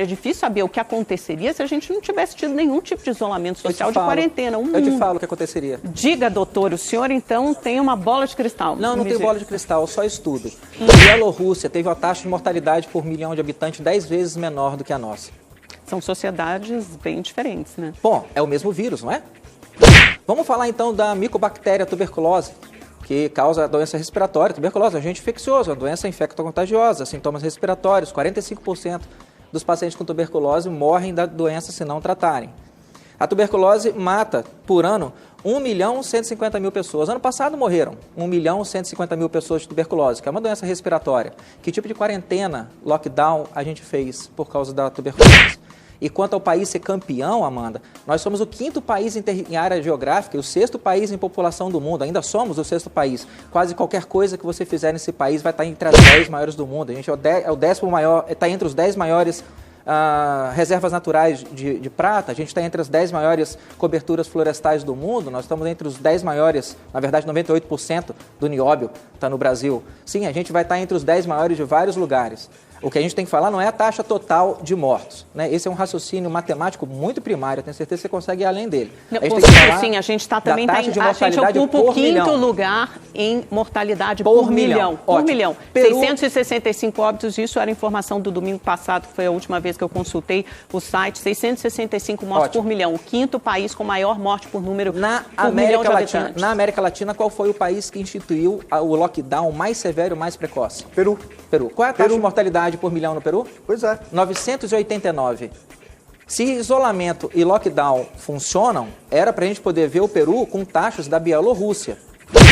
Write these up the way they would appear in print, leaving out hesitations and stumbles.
É difícil saber o que aconteceria se a gente não tivesse tido nenhum tipo de isolamento social, de quarentena. Eu te falo o que aconteceria. Diga, doutor, o senhor então tem uma bola de cristal. Não tenho bola de cristal, só estudo. A Bielorrússia teve uma taxa de mortalidade por milhão de habitantes 10 vezes menor do que a nossa. São sociedades bem diferentes, né? Bom, é o mesmo vírus, não é? Vamos falar então da micobactéria tuberculose, que causa a doença respiratória. Tuberculose é um agente infeccioso, uma doença infectocontagiosa, sintomas respiratórios. 45% dos pacientes com tuberculose morrem da doença se não tratarem. A tuberculose mata, por ano, 1.150.000 pessoas. Ano passado morreram 1.150.000 pessoas de tuberculose, que é uma doença respiratória. Que tipo de quarentena, lockdown, a gente fez por causa da tuberculose? E quanto ao país ser campeão, Amanda, nós somos o 5º país em área geográfica e o 6º país em população do mundo. Ainda somos o 6º país. Quase qualquer coisa que você fizer nesse país vai estar entre as 10 maiores do mundo. A gente é o 10º maior, está entre os 10 maiores reservas naturais de prata. A gente está entre as 10 maiores coberturas florestais do mundo. Nós estamos entre os 10 maiores, na verdade 98% do nióbio está no Brasil. Sim, a gente vai estar entre os 10 maiores de vários lugares. O que a gente tem que falar não é a taxa total de mortos, né? Esse é um raciocínio matemático muito primário, eu tenho certeza que você consegue ir além dele. Sim, a gente está também, a gente ocupa o 5º lugar em mortalidade por milhão. Por milhão. Peru, 665 óbitos, isso era informação do domingo passado, que foi a última vez que eu consultei o site, 665 mortes por milhão. O 5º país com maior morte por número por milhão de habitantes. Na América Latina, qual foi o país que instituiu o lockdown mais severo e mais precoce? Peru. Qual é a taxa de mortalidade por milhão no Peru? Pois é. 989. Se isolamento e lockdown funcionam, era para a gente poder ver o Peru com taxas da Bielorrússia.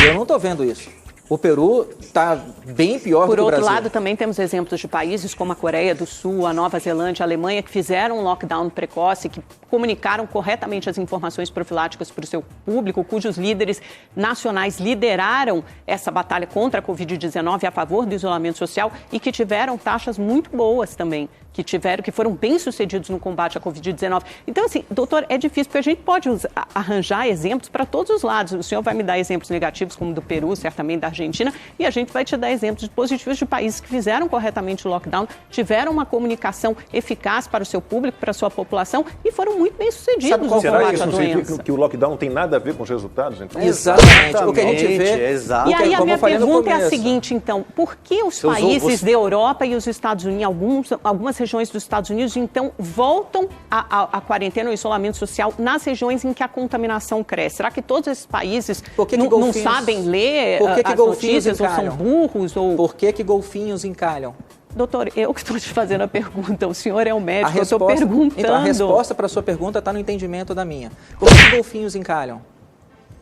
E eu não estou vendo isso. O Peru está bem pior do que o Brasil. Por outro lado, também temos exemplos de países como a Coreia do Sul, a Nova Zelândia, a Alemanha, que fizeram um lockdown precoce, que comunicaram corretamente as informações profiláticas para o seu público, cujos líderes nacionais lideraram essa batalha contra a Covid-19 a favor do isolamento social e que tiveram taxas muito boas também, que foram bem-sucedidos no combate à Covid-19. Então, assim, doutor, é difícil, porque a gente pode arranjar exemplos para todos os lados. O senhor vai me dar exemplos negativos, como do Peru, certamente da Argentina, e a gente vai te dar exemplos positivos de países que fizeram corretamente o lockdown, tiveram uma comunicação eficaz para o seu público, para a sua população, e foram muito bem-sucedidos no combate à doença. Será que isso significa que o lockdown não tem nada a ver com os resultados, então? Exatamente. O que a gente vê... E aí a minha pergunta é a seguinte, então, por que os países da Europa e os Estados Unidos, algumas regiões dos Estados Unidos, então, voltam à quarentena, ao isolamento social, nas regiões em que a contaminação cresce? Será que todos esses países não sabem ler as notícias, ou são burros? Por que golfinhos encalham? Doutor, eu que estou te fazendo a pergunta, o senhor é o médico, eu estou perguntando. Então, a resposta para a sua pergunta está no entendimento da minha. Por que golfinhos encalham?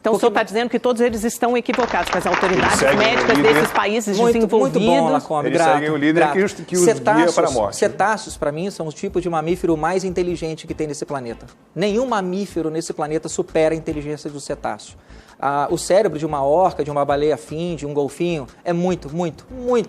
Então, o senhor está dizendo que todos eles estão equivocados, que as autoridades médicas desses países desenvolvidos... Muito bom, Lacombe, eles seguem o líder que os guia para a morte. Cetáceos, para mim, são o tipo de mamífero mais inteligente que tem nesse planeta. Nenhum mamífero nesse planeta supera a inteligência do cetáceo. O cérebro de uma orca, de uma baleia-fim, de um golfinho, é muito,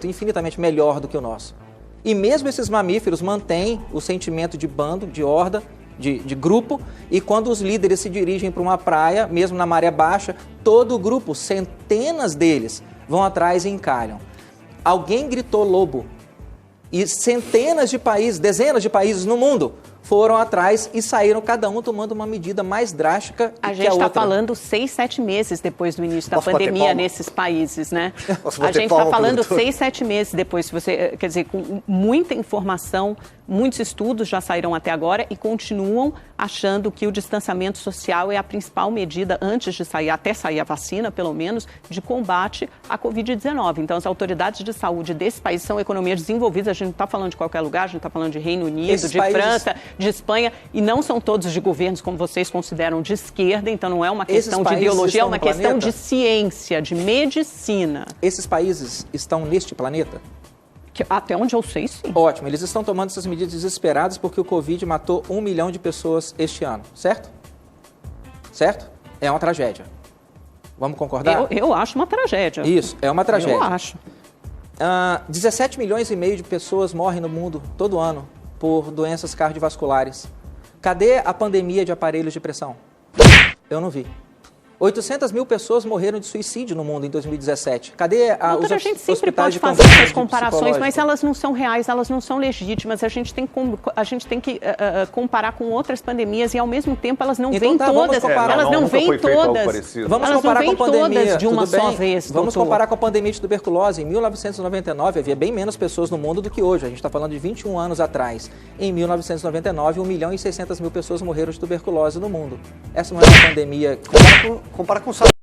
infinitamente melhor do que o nosso. E mesmo esses mamíferos mantêm o sentimento de bando, de horda, de grupo, e quando os líderes se dirigem para uma praia, mesmo na maré baixa, todo o grupo, centenas deles, vão atrás e encalham. Alguém gritou lobo, e centenas de países, dezenas de países no mundo foram atrás e saíram, cada um tomando uma medida mais drástica que a outra. A gente está falando 6, 7 meses depois do início da pandemia nesses países, né? A gente está falando 6, 7 meses depois, quer dizer, com muita informação, muitos estudos já saíram até agora e continuam achando que o distanciamento social é a principal medida antes de sair, até sair a vacina, pelo menos, de combate à Covid-19. Então, as autoridades de saúde desses países são economias desenvolvidas, a gente não está falando de qualquer lugar, a gente está falando de Reino Unido, de França, de Espanha, e não são todos de governos como vocês consideram de esquerda, então não é uma questão de ideologia, é uma questão de ciência, de medicina. Esses países estão neste planeta? Até onde eu sei, sim. Ótimo, eles estão tomando essas medidas desesperadas porque o Covid matou 1 milhão de pessoas este ano, certo? Certo? É uma tragédia. Vamos concordar? Eu acho uma tragédia. Isso, é uma tragédia. Eu acho. 17 milhões e meio de pessoas morrem no mundo todo ano por doenças cardiovasculares. Cadê a pandemia de aparelhos de pressão? Eu não vi. 800 mil pessoas morreram de suicídio no mundo em 2017. Cadê os a gente sempre hospitais pode de fazer essas comparações, mas elas não são reais, elas não são legítimas. A gente tem que comparar com outras pandemias e, ao mesmo tempo, elas não vêm todas. Elas não vêm todas. Vamos comparar com a pandemia de uma só vez. Vamos comparar com a pandemia de tuberculose. Em 1999, havia bem menos pessoas no mundo do que hoje. A gente está falando de 21 anos atrás. Em 1999, 1.600.000 pessoas morreram de tuberculose no mundo. Essa não é uma pandemia... Compara com